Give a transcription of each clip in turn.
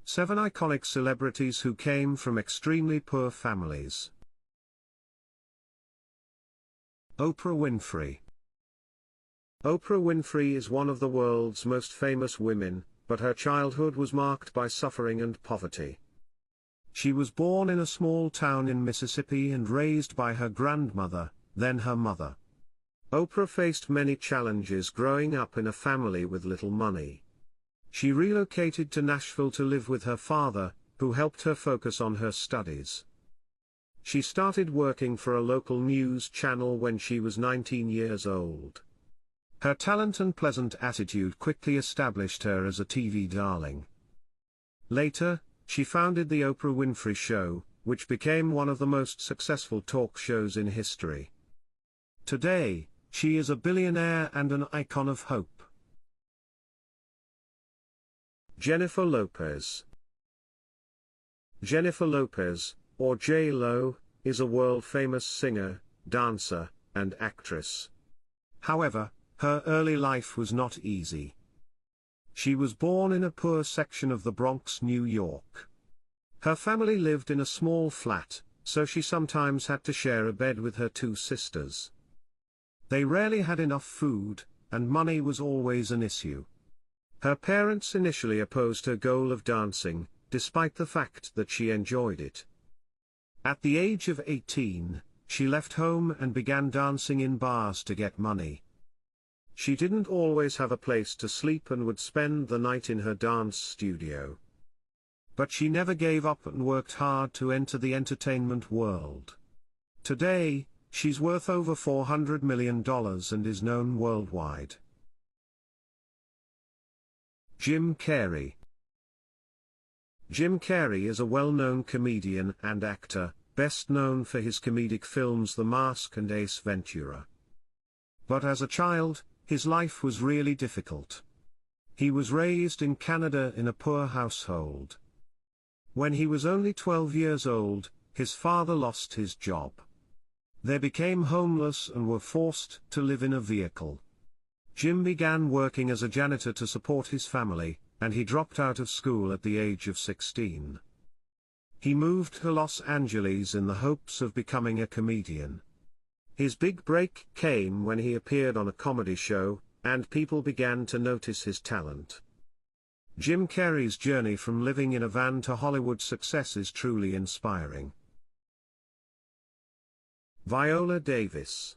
7 iconic celebrities who came from extremely poor families. Oprah Winfrey. Oprah Winfrey is one of the world's most famous women, but her childhood was marked by suffering and poverty. She was born in a small town in Mississippi and raised by her grandmother, then her mother. Oprah faced many challenges growing up in a family with little money. She relocated to Nashville to live with her father, who helped her focus on her studies. She started working for a local news channel when she was 19 years old. Her talent and pleasant attitude quickly established her as a TV darling. Later, she founded The Oprah Winfrey Show, which became one of the most successful talk shows in history. Today, she is a billionaire and an icon of hope. Jennifer Lopez. Jennifer Lopez, or J-Lo, is a world-famous singer, dancer, and actress. However, her early life was not easy. She was born in a poor section of the Bronx, New York. Her family lived in a small flat, so she sometimes had to share a bed with her 2 sisters. They rarely had enough food, and money was always an issue. Her parents initially opposed her goal of dancing, despite the fact that she enjoyed it. At the age of 18, she left home and began dancing in bars to get money. She didn't always have a place to sleep and would spend the night in her dance studio. But she never gave up and worked hard to enter the entertainment world. Today, she's worth over $400 million and is known worldwide. Jim Carrey. Jim Carrey is a well-known comedian and actor, best known for his comedic films The Mask and Ace Ventura. But as a child, his life was really difficult. He was raised in Canada in a poor household. When he was only 12 years old, his father lost his job. They became homeless and were forced to live in a vehicle. Jim began working as a janitor to support his family, and he dropped out of school at the age of 16. He moved to Los Angeles in the hopes of becoming a comedian. His big break came when he appeared on a comedy show, and people began to notice his talent. Jim Carrey's journey from living in a van to Hollywood success is truly inspiring. Viola Davis.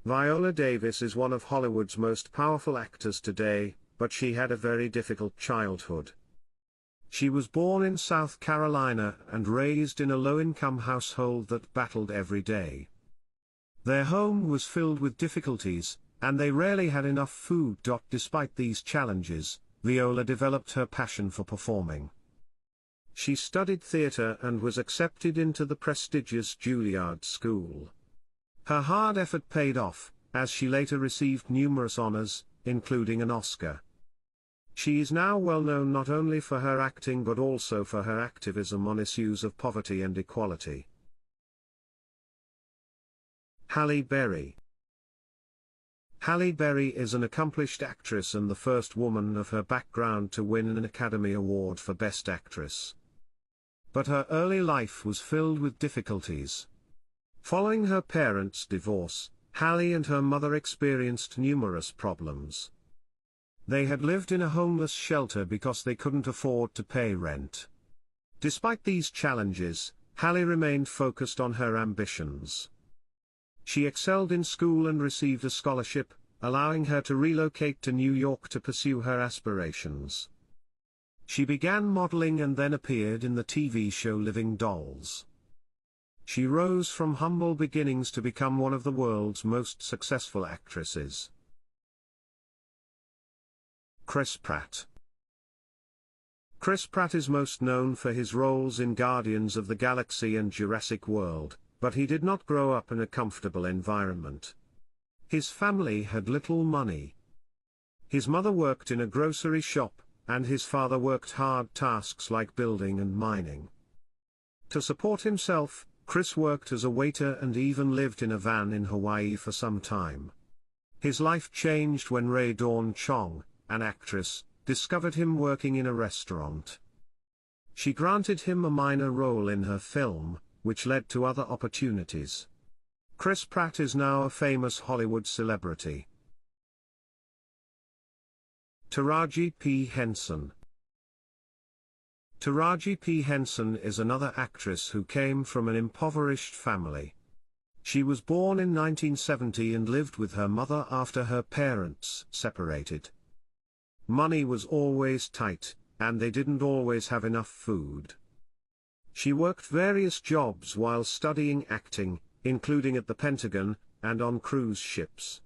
Viola Davis is one of Hollywood's most powerful actors today, but she had a very difficult childhood. She was born in South Carolina and raised in a low-income household that battled every day. Their home was filled with difficulties, and they rarely had enough food. Despite these challenges, Viola developed her passion for performing. She studied theater and was accepted into the prestigious Juilliard School. Her hard effort paid off, as she later received numerous honors, including an Oscar. She is now well known not only for her acting but also for her activism on issues of poverty and equality. Halle Berry. Halle Berry is an accomplished actress and the first woman of her background to win an Academy Award for Best Actress. But her early life was filled with difficulties. Following her parents' divorce, Halle and her mother experienced numerous problems. They had lived in a homeless shelter because they couldn't afford to pay rent. Despite these challenges, Halle remained focused on her ambitions. She excelled in school and received a scholarship, allowing her to relocate to New York to pursue her aspirations. She began modeling and then appeared in the TV show Living Dolls. She rose from humble beginnings to become one of the world's most successful actresses. Chris Pratt. Chris Pratt is most known for his roles in Guardians of the Galaxy and Jurassic World, but he did not grow up in a comfortable environment. His family had little money. His mother worked in a grocery shop, and his father worked hard tasks like building and mining. To support himself, Chris worked as a waiter and even lived in a van in Hawaii for some time. His life changed when Rae Dawn Chong, an actress, discovered him working in a restaurant. She granted him a minor role in her film, which led to other opportunities. Chris Pratt is now a famous Hollywood celebrity. Taraji P. Henson. Taraji P. Henson is another actress who came from an impoverished family. She was born in 1970 and lived with her mother after her parents separated. Money was always tight, and they didn't always have enough food. She worked various jobs while studying acting, including at the Pentagon, and on cruise ships.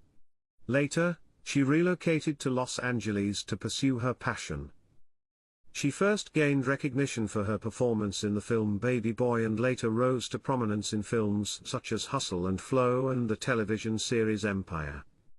Later, she relocated to Los Angeles to pursue her passion. She first gained recognition for her performance in the film Baby Boy and later rose to prominence in films such as Hustle and Flow and the television series Empire.